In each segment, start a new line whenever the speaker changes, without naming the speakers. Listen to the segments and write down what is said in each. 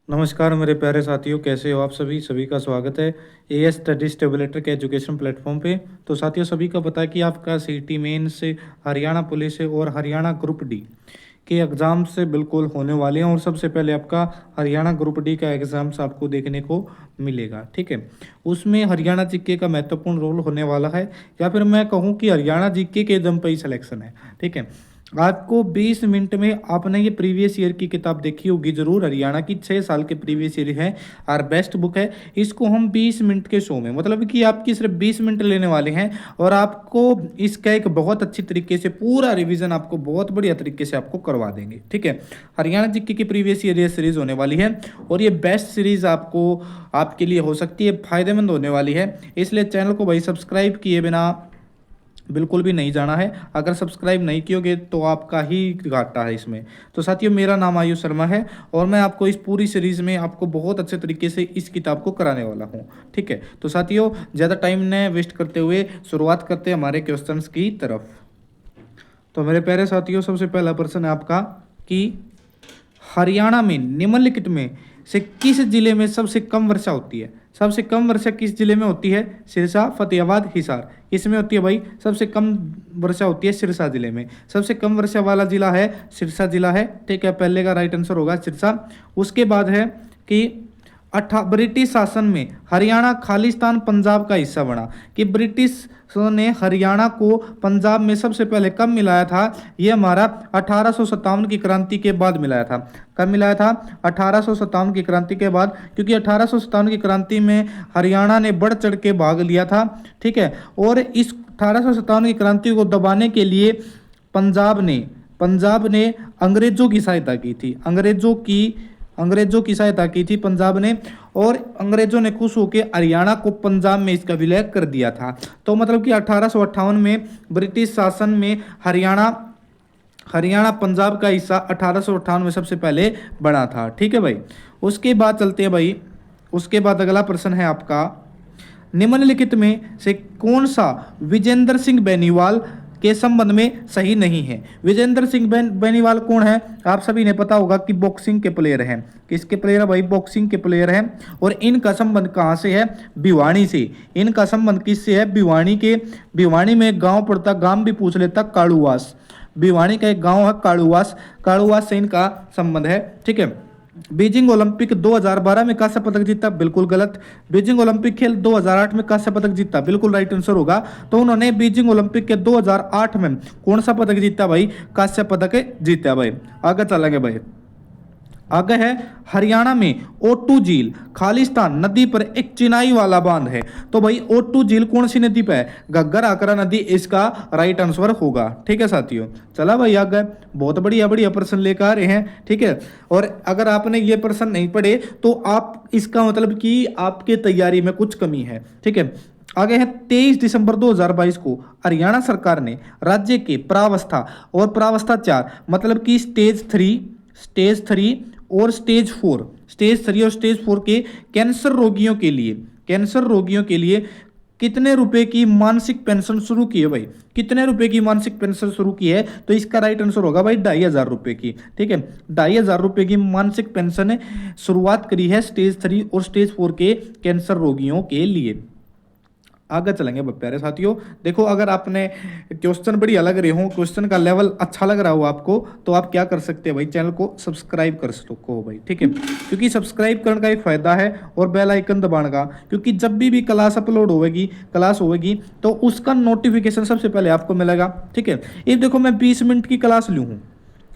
नमस्कार मेरे प्यारे साथियों, कैसे हो आप सभी का स्वागत है एएस स्टडी स्टेबलेटर के एजुकेशन प्लेटफॉर्म पे। तो साथियों, सभी का पता है कि आपका सीटी मेन से हरियाणा पुलिस से और हरियाणा ग्रुप डी के एग्ज़ाम से बिल्कुल होने वाले हैं। और सबसे पहले आपका हरियाणा ग्रुप डी का एग्ज़ाम्स आपको देखने को मिलेगा, ठीक है। उसमें हरियाणा जीके का महत्वपूर्ण रोल होने वाला है, या फिर मैं कहूँ कि हरियाणा जीके के दम पे ही सिलेक्शन है, ठीक है। आपको 20 मिनट में आपने ये प्रीवियस ईयर की किताब देखी होगी जरूर, हरियाणा की 6 साल के प्रीवियस ईयर है और बेस्ट बुक है। इसको हम 20 मिनट के शो में, मतलब कि आपकी सिर्फ 20 मिनट लेने वाले हैं और आपको इसका एक बहुत अच्छी तरीके से पूरा रिवीजन आपको बहुत बढ़िया तरीके से आपको करवा देंगे, ठीक है। हरियाणा जीके की प्रीवियस ईयर ये सीरीज होने वाली है और ये बेस्ट सीरीज आपको आपके लिए हो सकती है, फायदेमंद होने वाली है। इसलिए चैनल को भाई सब्सक्राइब किए बिना बिल्कुल भी नहीं जाना है। अगर सब्सक्राइब नहीं कियोगे तो आपका ही घाटा है इसमें। तो साथियों, मेरा नाम आयुष शर्मा है और मैं आपको इस पूरी सीरीज़ में आपको बहुत अच्छे तरीके से इस किताब को कराने वाला हूँ, ठीक है। तो साथियों, ज़्यादा टाइम न वेस्ट करते हुए शुरुआत करते हैं हमारे क्वेश्चंस की तरफ। तो मेरे प्यारे साथियों, सबसे पहला प्रश्न है आपका कि हरियाणा में निम्नलिखित में से किस जिले में सबसे कम वर्षा होती है। सबसे कम वर्षा किस जिले में होती है? सिरसा, फतेहाबाद, हिसार। इसमें होती है भाई, सबसे कम वर्षा होती है सिरसा जिले में। सबसे कम वर्षा वाला जिला है सिरसा जिला है, ठीक है। पहले का राइट आंसर होगा सिरसा। उसके बाद है कि ब्रिटिश शासन में हरियाणा खालिस्तान पंजाब का हिस्सा बना। कि ब्रिटिश ने हरियाणा को पंजाब में सबसे पहले कब मिलाया था? ये हमारा 1857 की क्रांति के बाद मिलाया था। कब मिलाया था? 1857 की क्रांति के बाद, क्योंकि 1857 की क्रांति में हरियाणा ने बढ़ चढ़ के भाग लिया था, ठीक है। और इस 1857 की क्रांति को दबाने के लिए पंजाब ने अंग्रेजों की सहायता की थी। अंग्रेजों की सहायता की थी पंजाब ने, और अंग्रेजों ने खुश होकर हरियाणा को पंजाब में इसका विलय कर दिया था। तो मतलब कि 1858 में ब्रिटिश शासन में हरियाणा पंजाब का हिस्सा 1858 में सबसे पहले बना था, ठीक है भाई। उसके बाद चलते हैं भाई, उसके बाद अगला प्रश्न है आपका, निम्नलिखित में से कौन सा विजेंद्र सिंह बेनीवाल के संबंध में सही नहीं है? विजेंद्र सिंह बेनीवाल कौन है? आप सभी ने पता होगा कि बॉक्सिंग के प्लेयर हैं। किसके प्लेयर है भाई? बॉक्सिंग के प्लेयर हैं। और इनका संबंध कहाँ से है? भिवानी से। इनका संबंध किससे है? भिवानी के। भिवानी में एक गांव पड़ता, गांव भी पूछ लेता, काड़ूवास। भिवानी का एक गांव है काड़ूवास, काड़ूवास से इनका संबंध है, ठीक है। बीजिंग ओलंपिक 2012 में कांस्य पदक जीता, बिल्कुल गलत। बीजिंग ओलंपिक खेल 2008 में कांस्य पदक जीता, बिल्कुल राइट आंसर होगा। तो उन्होंने बीजिंग ओलंपिक के 2008 में कौन सा पदक जीता भाई? कांस्य पदक जीता भाई। आगे चलेंगे भाई, आगे है हरियाणा में ओटू झील खालिस्तान नदी पर एक चिनाई वाला बांध है। तो भाई ओटू झील कौन सी नदी पे है? घग्गर आकरा नदी इसका राइट आंसर होगा, ठीक है साथियों। चला भाई आगे, बहुत बढ़िया बढ़िया प्रश्न लेकर आ रहे हैं, ठीक है। और अगर आपने ये प्रश्न नहीं पढ़े तो आप इसका मतलब कि आपके तैयारी में कुछ कमी है, ठीक है। आगे है 23 दिसंबर 2022 को हरियाणा सरकार ने राज्य के प्रावस्था और प्रावस्था 4 मतलब कि स्टेज थ्री और स्टेज 4 के कैंसर रोगियों के लिए कितने रुपए की मानसिक पेंशन शुरू की है भाई? कितने रुपए की मानसिक पेंशन शुरू की है? तो इसका राइट आंसर होगा भाई 2,500 रुपए की, ठीक है। 2,500 रुपए की मानसिक पेंशन शुरुआत करी है स्टेज 3 और स्टेज 4 के कैंसर रोगियों के लिए। आगे चलेंगे प्यारे साथियों। देखो, अगर आपने क्वेश्चन बढ़िया लग रहे हो, क्वेश्चन का लेवल अच्छा लग रहा हो आपको, तो आप क्या कर सकते हैं भाई? चैनल को सब्सक्राइब कर सको भाई, ठीक है। क्योंकि सब्सक्राइब करने का एक फायदा है और बेल आइकन दबाने का, क्योंकि जब भी क्लास अपलोड होगी तो उसका नोटिफिकेशन सबसे पहले आपको मिलेगा, ठीक है। ये देखो, मैं 20 मिनट की क्लास लूँ हूँ,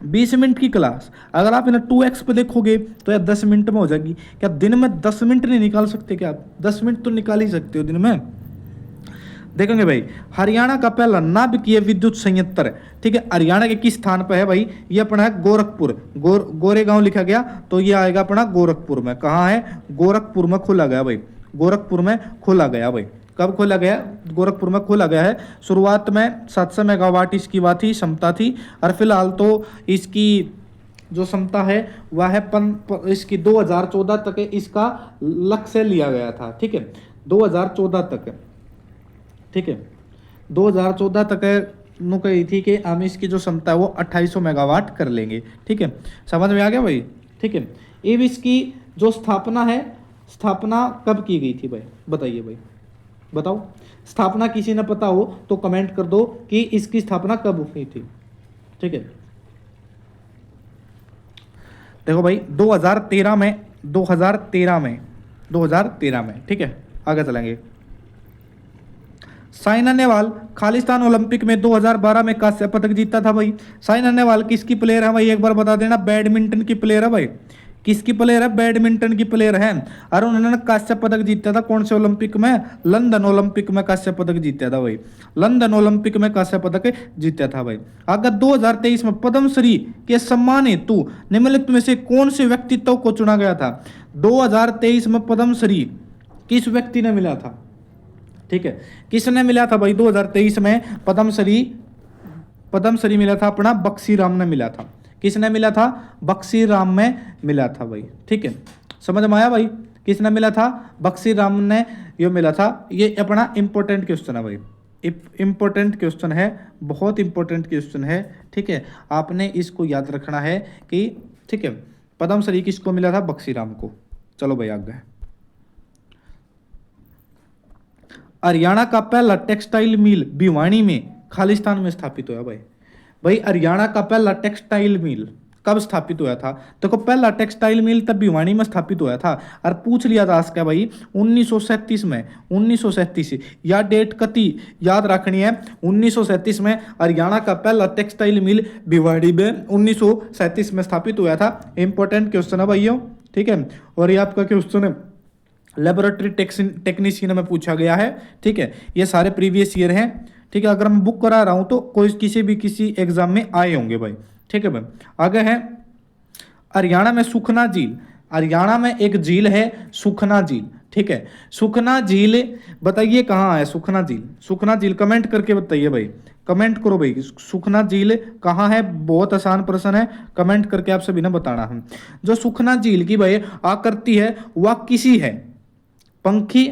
20 मिनट की क्लास। अगर आप इन्हें 2x पे देखोगे तो यार 10 मिनट में हो जाएगी। क्या दिन में 10 मिनट नहीं निकाल सकते? क्या आप 10 मिनट तो निकाल ही सकते हो दिन में? देखेंगे भाई, हरियाणा का पहला नाभिकीय विद्युत संयंत्र, ठीक है, हरियाणा के किस स्थान पर है भाई? ये अपना है गोरखपुर। गोरेगांव लिखा गया तो ये आएगा अपना गोरखपुर में। कहाँ है? गोरखपुर में खोला गया भाई, गोरखपुर में खोला गया भाई। कब खोला गया? गोरखपुर में खोला गया है। शुरुआत में 700 मेगावाट इसकी क्षमता थी, और फिलहाल तो इसकी जो क्षमता है वह है इसकी 2014 तक इसका लक्ष्य लिया गया था, ठीक है। 2014 तक, ठीक है, 2014 तक नु कही थी कि हम इसकी जो क्षमता है वो 2800 मेगावाट कर लेंगे, ठीक है। समझ में आ गया भाई, ठीक है। अब इसकी जो स्थापना है, स्थापना कब की गई थी भाई, बताइए भाई, बताओ। स्थापना किसी ने पता हो तो कमेंट कर दो कि इसकी स्थापना कब हुई थी। ठीक है, देखो भाई 2013 में, 2013 में, ठीक है। आगे चलेंगे। साइना नेहवाल खालिस्तान ओलंपिक में 2012 में कांस्य पदक जीता था भाई। साइना नेहवाल किसकी प्लेयर है भाई, एक बार बता देना। बैडमिंटन की प्लेयर है भाई। किसकी प्लेयर है, बैडमिंटन की प्लेयर है। और उन्होंने कांस्य पदक जीता था कौन से ओलंपिक में, लंदन ओलंपिक में कांस्य पदक जीता था भाई। लंदन ओलंपिक में कांस्य पदक जीता था भाई। अगर 2023 में पद्मश्री के सम्मान हेतु निम्नलिखित में से कौन से व्यक्तित्व को चुना गया था। 2023 में पद्मश्री किस व्यक्ति ने मिला था, ठीक है, किसने मिला था भाई 2023 में पद्मश्री, पद्मश्री मिला था अपना बक्सी राम ने मिला था। किसने मिला था, बक्सी राम में मिला था भाई। ठीक है, समझ में आया भाई, किसने मिला था, बक्सी राम ने ये मिला था। ये अपना इंपॉर्टेंट क्वेश्चन है भाई, इंपॉर्टेंट क्वेश्चन है, बहुत इंपॉर्टेंट क्वेश्चन है। ठीक है, आपने इसको याद रखना है कि, ठीक है, पद्मश्री किसको मिला था, बक्सी राम को। चलो भाई आगे। हरियाणा का पहला टेक्सटाइल मिल भिवानी में खालिस्तान में स्थापित हुआ भाई। भाई हरियाणा का पहला टेक्सटाइल मिल कब स्थापित हुआ था, देखो पहला टेक्सटाइल मिल तब भिवानी में स्थापित हुआ था। और पूछ लिया था इसका भाई 1937 में, 1937 या डेट कति याद रखनी है। 1937 में हरियाणा का पहला टेक्सटाइल मिल भिवानी में 1937 में स्थापित हुआ था। इंपॉर्टेंट क्वेश्चन है भाइयों। ठीक है, और ये आपका क्वेश्चन है लेबोरेटरी टेक्नीशियन में पूछा गया है। ठीक है, ये सारे प्रीवियस ईयर हैं। ठीक है, अगर मैं बुक करा रहा हूं तो कोई किसी एग्जाम में आए होंगे भाई। ठीक है भाई, आगे है हरियाणा में सुखना झील। हरियाणा में एक झील है सुखना झील। ठीक है, सुखना झील बताइए कहाँ है सुखना झील। सुखना झील कमेंट करके बताइए भाई, कमेंट करो भाई, सुखना झील कहाँ है। बहुत आसान प्रश्न है, कमेंट करके आप सभी ने बताना है। जो सुखना झील की भाई आकृति है वह किसी है, पंखी,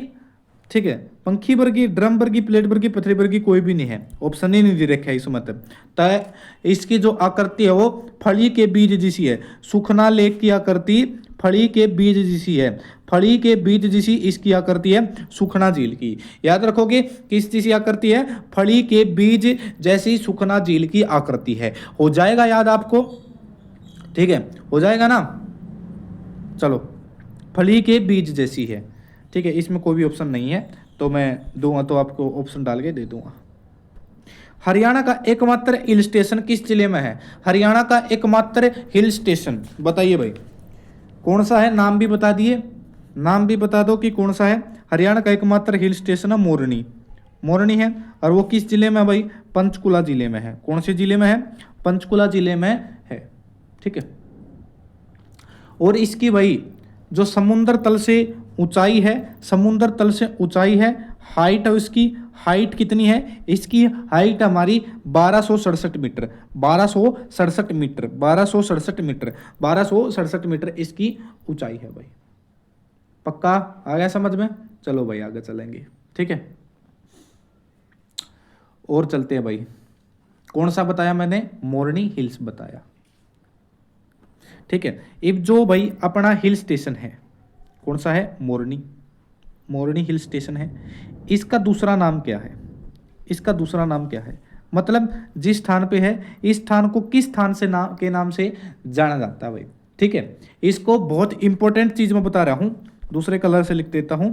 ठीक है, पंखी वर्गी, ड्रम वर्गी, प्लेट वर्गी, पथरी वर्गी, कोई भी नहीं है। ऑप्शन ही नहीं दे रखा है इस मतलब। तय इसकी जो आकृति है वो फली के बीज जैसी है। सुखना लेक की आकृति फली के बीज जैसी है। फली के बीज जैसी इसकी आकृति है सुखना झील की। याद रखोगे किस जैसी आकृति है, फली के बीज जैसी सुखना झील की आकृति है। हो जाएगा याद आपको, ठीक है, हो जाएगा ना। चलो, फली के बीज जैसी है। ठीक है, इसमें कोई भी ऑप्शन नहीं है तो मैं दूंगा तो आपको ऑप्शन डाल के दे दूंगा। हरियाणा का एकमात्र हिल स्टेशन किस जिले में है। हरियाणा का एकमात्र हिल स्टेशन बताइए भाई कौन सा है, नाम भी बता दिए, नाम भी बता दो कि कौन सा है। हरियाणा का एकमात्र हिल स्टेशन है मोरनी, मोरनी है। और वो किस जिले में है भाई, पंचकुला जिले में है। कौन से जिले में है, पंचकुला जिले में है। ठीक है, और इसकी भाई जो समुद्र तल से ऊंचाई है, समुद्र तल से ऊंचाई है, हाइट है उसकी, हाइट कितनी है, इसकी हाइट हमारी 1267 मीटर, 1267 मीटर, 1267 मीटर, 1267 मीटर इसकी ऊंचाई है भाई। पक्का आ गया समझ में। चलो भाई आगे चलेंगे। ठीक है, और चलते हैं भाई। कौन सा बताया मैंने, मोरनी हिल्स बताया। ठीक है, अब जो भाई अपना हिल स्टेशन है कौन सा है, मोरनी, मोरनी हिल स्टेशन है। इसका दूसरा नाम क्या है, इसका दूसरा नाम क्या है, मतलब जिस स्थान पे है इस स्थान को किस स्थान से के नाम से जाना जाता है भाई। ठीक है, इसको बहुत इंपॉर्टेंट चीज मैं बता रहा हूं, दूसरे कलर से लिख देता हूं,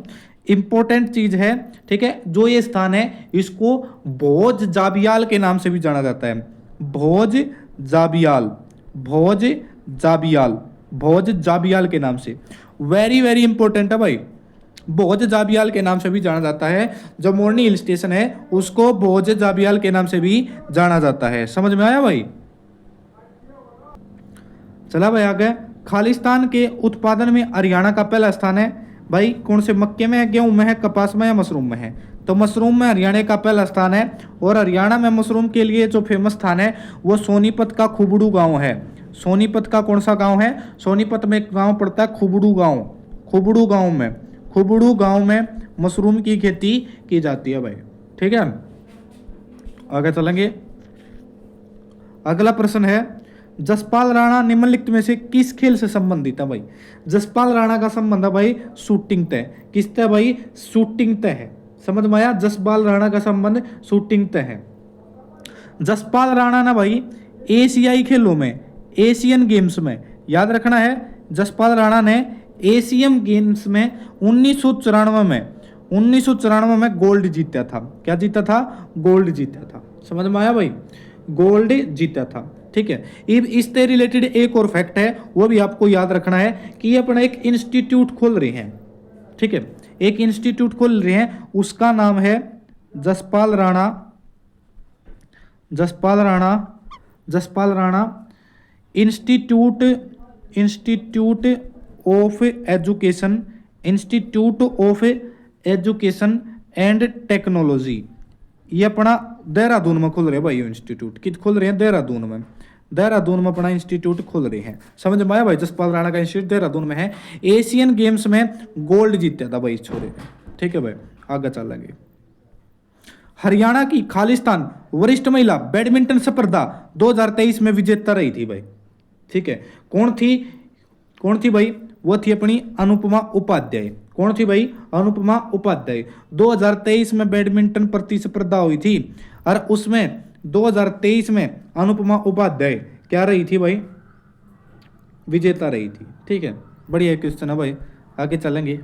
इंपॉर्टेंट चीज है। ठीक है, जो ये स्थान है इसको भोज जाबियाल के नाम से भी जाना जाता है। भोज जाबियाल, भोज जाबियाल, भोज जाबियाल के नाम से। वेरी वेरी इंपॉर्टेंट है भाई, भोज जाबियाल के नाम से भी जाना जाता है। जो मोरनी हिल स्टेशन है उसको भोज जाबियाल के नाम से भी जाना जाता है। समझ में आया भाई। चला भाई आगे। खालिस्तान के उत्पादन में हरियाणा का पहला स्थान है भाई। कौन से, मक्के में है, गेहूं में है, कपास में या मशरूम में है। तो मशरूम में हरियाणा का पहला स्थान है। और हरियाणा में मशरूम के लिए जो फेमस स्थान है वो सोनीपत का खुबड़ू गांव है। सोनीपत का कौन सा गांव है, सोनीपत में एक गांव पड़ता है खुबड़ू गांव। खुबड़ू गांव में, खुबड़ू गांव में मशरूम की खेती की जाती है भाई। ठीक है, आगे चलेंगे। अगला प्रश्न है जसपाल राणा निम्नलिखित में से किस खेल से संबंधित है भाई? जसपाल राणा का संबंध है भाई शूटिंग तय। किस तय भाई? शूटिंग तय है। समझ में आया? जसपाल राणा का संबंध शूटिंग तय है। जसपाल राणा ना भाई एशियाई खेलों में, एशियन गेम्स में, याद रखना है, जसपाल राणा ने एशियन गेम्स में 1994 में गोल्ड जीता था। क्या जीता था? गोल्ड जीता था। समझ में आया भाई? गोल्ड जीता था। ठीक है, इससे रिलेटेड एक और फैक्ट है, वो भी आपको याद रखना है कि ये अपना एक इंस्टीट्यूट खोल रहे हैं। ठीक है, एक इंस्टीट्यूट खोल रहे हैं, उसका नाम है Jaspal Rana, Jaspal Rana, Jaspal Rana institute, institute of education, institute of education and technology. ये अपना देहरादून में खुल रहे हैं भाई। ये इंस्टीट्यूट कित खुल रहे हैं? देहरादून में। देहरादून में अपना इंस्टीट्यूट खुल रहे हैं। समझ में आया भाई? जसपाल राणा का इंस्टीट्यूट देहरादून में है। एशियन गेम्स में गोल्ड जीता था भाई छोरे। ठीक है भाई, आगे चलेंगे। हरियाणा की खालिस्तान वरिष्ठ महिला बैडमिंटन स्पर्धा 2023 में विजेता रही थी भाई। ठीक है, कौन थी? कौन थी भाई? वो थी अपनी अनुपमा उपाध्याय। कौन थी भाई? अनुपमा उपाध्याय। 2023 में बैडमिंटन प्रतिस्पर्धा हुई थी और उसमें 2023 में अनुपमा उपाध्याय क्या रही थी भाई? विजेता रही थी। ठीक है, बढ़िया क्वेश्चन है भाई। आगे चलेंगे,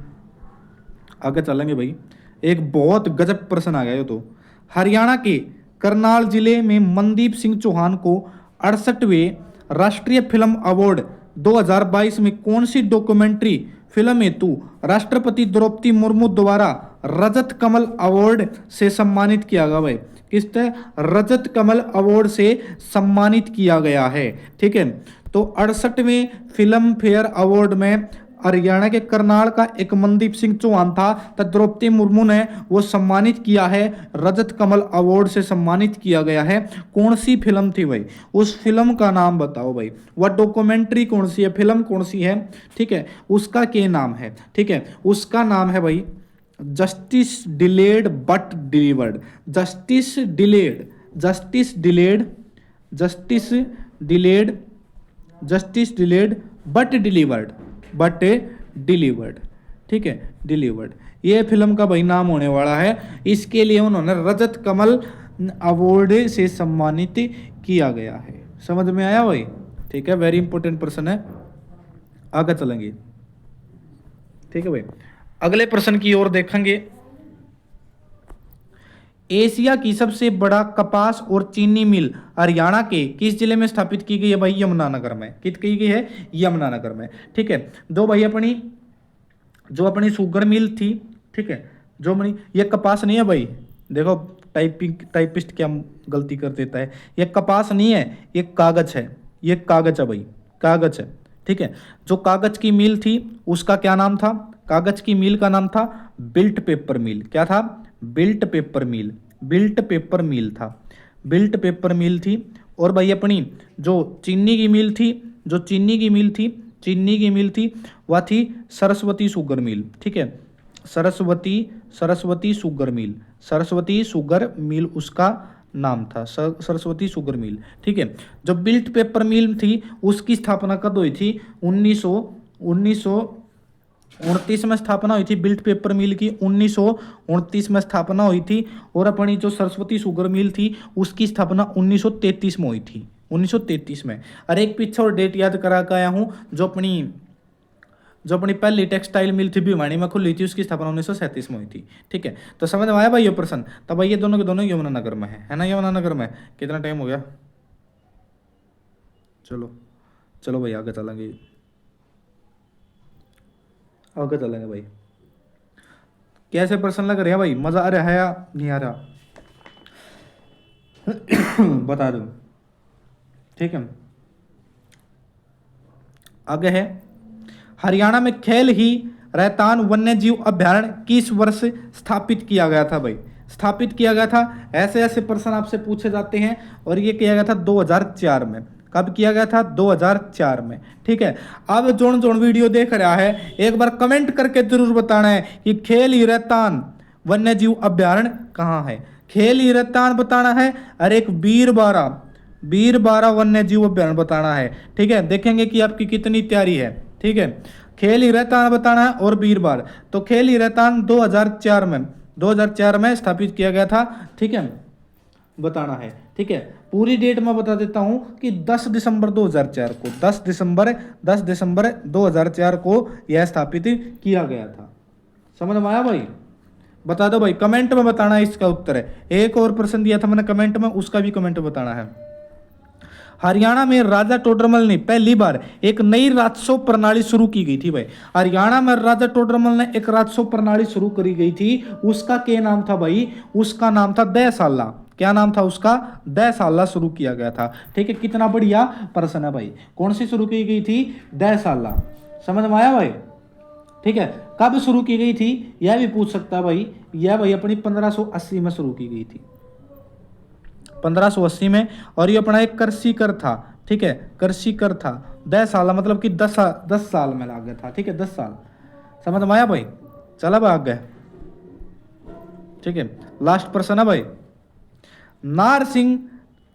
आगे चलेंगे भाई। एक बहुत गजब प्रश्न आ गया। तो हरियाणा के करनाल जिले में मनदीप सिंह चौहान को 68वें राष्ट्रीय फिल्म अवार्ड 2022 में कौन सी डॉक्यूमेंट्री फिल्म हेतु राष्ट्रपति द्रौपदी मुर्मू द्वारा रजत कमल अवार्ड से सम्मानित किया गया भाई? किस तरह? रजत कमल अवार्ड से सम्मानित किया गया है। ठीक है, तो 68वें फिल्म फेयर अवार्ड में हरियाणा के करनाल का एक मनदीप सिंह चौहान था, तो द्रौपदी मुर्मू ने वो सम्मानित किया है, रजत कमल अवार्ड से सम्मानित किया गया है। कौन सी फिल्म थी भाई? उस फिल्म का नाम बताओ भाई। वह डॉक्यूमेंट्री कौन सी है? फिल्म कौन सी है? ठीक है, उसका क्या नाम है? ठीक है, उसका नाम है भाई justice delayed but delivered. Justice delayed, justice delayed, justice delayed, justice delayed but delivered, but delivered. ठीक है, डिलीवर्ड, ये फिल्म का भाई नाम होने वाला है। इसके लिए उन्होंने रजत कमल अवार्ड से सम्मानित किया गया है। समझ में आया भाई? ठीक है, वेरी इंपॉर्टेंट प्रश्न है। आगे चलेंगे। ठीक है भाई, अगले प्रश्न की ओर देखेंगे। एशिया की सबसे बड़ा कपास और चीनी मिल हरियाणा के किस जिले में स्थापित की गई है भाई? यमुनानगर में। कित की गई है? यमुनानगर में। ठीक है, जो भाई अपनी जो अपनी शुगर मिल थी, ठीक है, जो अपनी, ये कपास नहीं है भाई, देखो टाइपिस्ट क्या गलती कर देता है, ये कपास नहीं है, ये कागज है, ये कागज है भाई, कागज है। ठीक है, जो कागज की मिल थी उसका क्या नाम था? कागज की मिल का नाम था बिल्ट पेपर मिल। क्या था? बिल्ट पेपर मिल, बिल्ट पेपर मिल था, बिल्ट पेपर मिल थी। और भाई अपनी जो चीनी की मिल थी, जो चीनी की मिल थी, चीनी की मिल थी, वह थी सरस्वती शुगर मिल। ठीक है, Saraswati sugar mill, Saraswati sugar mill उसका नाम था, सरस्वती शुगर मिल। ठीक है, जो बिल्ट पेपर मिल थी उसकी स्थापना कब हुई थी? 1929 में स्थापना हुई थी बिल्ट पेपर मिल की, 1929 में स्थापना हुई थी। और अपनी जो सरस्वती शुगर मिल थी उसकी स्थापना 1933 में हुई थी, 1933 में। और एक पीछे और डेट याद करा के आया हूँ, जो अपनी पहली टेक्सटाइल मिल थी भिवानी में खुली थी, उसकी स्थापना 1937 में हुई थी। ठीक है, तो समझ में आया भाई ये प्रश्न? तब भाई ये दोनों के दोनों यमुनानगर में है ना? यमुनानगर में। कितना टाइम हो गया? चलो चलो भाई आगे चलेंगे, आगे चलेंगे भाई। कैसे प्रश्न लग रहे हैं भाई? मजा आ रहा है या नहीं आ रहा? बता दो। ठीक है, आगे है, हरियाणा में खेल ही रैतान वन्य जीव अभ्यारण्य किस वर्ष स्थापित किया गया था भाई? स्थापित किया गया था, ऐसे ऐसे प्रश्न आपसे पूछे जाते हैं। और ये किया गया था 2004 में। कब किया गया था? 2004 में। ठीक है, अब जोन जोन वीडियो देख रहा है एक बार कमेंट करके जरूर बताना है कि खेल ही रैतान वन्य जीव अभ्यारण्य कहाँ है। खेल ही रैतान बताना है। और एक वीर बारा वन्य जीव अभ्यारण्य बताना है। ठीक है, देखेंगे कि आपकी कितनी तैयारी है। ठीक है, खेल ही रहतान बताना है और वीरबार। तो खेल ही रहतान 2004 में स्थापित किया गया था। ठीक है, बताना है। ठीक है, पूरी डेट मैं बता देता हूं कि 10 दिसंबर 2004 को 10 दिसंबर 2004 को यह स्थापित किया गया था। समझ में आया भाई? बता दो भाई, कमेंट में बताना इसका उत्तर है। एक और प्रश्न दिया था मैंने कमेंट में, उसका भी कमेंट बताना है। हरियाणा में राजा टोडरमल ने पहली बार एक नई राजस्व प्रणाली शुरू की गई थी भाई। हरियाणा में राजा टोडरमल ने एक राजस्व प्रणाली शुरू करी गई थी, उसका क्या नाम था भाई? उसका नाम था दहसाला। क्या नाम था उसका? दहसाला शुरू किया गया था। ठीक है, कितना बढ़िया प्रश्न है भाई। कौन सी शुरू की गई थी? दहसाला। समझ में आया भाई? ठीक है, कब शुरू की गई थी यह भी पूछ सकता है भाई। यह भाई अपनी 1580 में शुरू की गई थी, 1580 में। और ये अपना एक कृषि कर था। ठीक है, कृषि कर था। 10 साल मतलब कि 10 साल में लग गया था। ठीक है, 10 साल। समझ में आया भाई? चला भाग गए। ठीक है, लास्ट प्रश्न है भाई। नार सिंह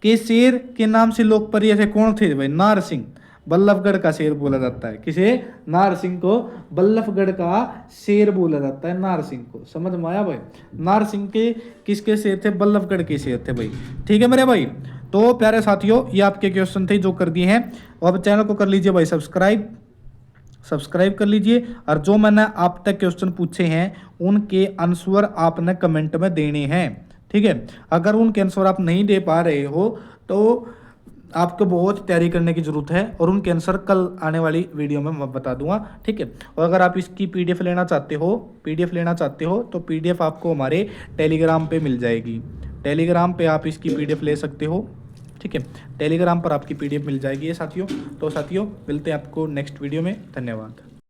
के शेर के नाम से लोकप्रिय थे कौन थे भाई? नार सिंह बल्लभगढ़ का शेर बोला जाता है। किसे? नार सिंह को बल्लभगढ़ का शेर बोला जाता है, नार सिंह को। समझ में आया भाई? नार सिंह के किसके शेर थे? बल्लभगढ़ के शेर थे भाई। ठीक है मेरे भाई, तो प्यारे साथियों ये आपके क्वेश्चन थे जो कर दिए हैं। और अब चैनल को कर लीजिए भाई सब्सक्राइब कर लीजिए। और जो मैंने आप तक क्वेश्चन पूछे हैं उनके आंसर आपने कमेंट में देने हैं। ठीक है, अगर उनके आंसर आप नहीं दे पा रहे हो तो आपको बहुत तैयारी करने की जरूरत है, और उनके आंसर कल आने वाली वीडियो में मैं बता दूंगा। ठीक है, और अगर आप इसकी पीडीएफ लेना चाहते हो तो पीडीएफ आपको हमारे टेलीग्राम पे मिल जाएगी। टेलीग्राम पे आप इसकी पीडीएफ ले सकते हो। ठीक है, टेलीग्राम पर आपकी पीडीएफ मिल जाएगी ये साथियों। तो साथियों मिलते हैं आपको नेक्स्ट वीडियो में। धन्यवाद।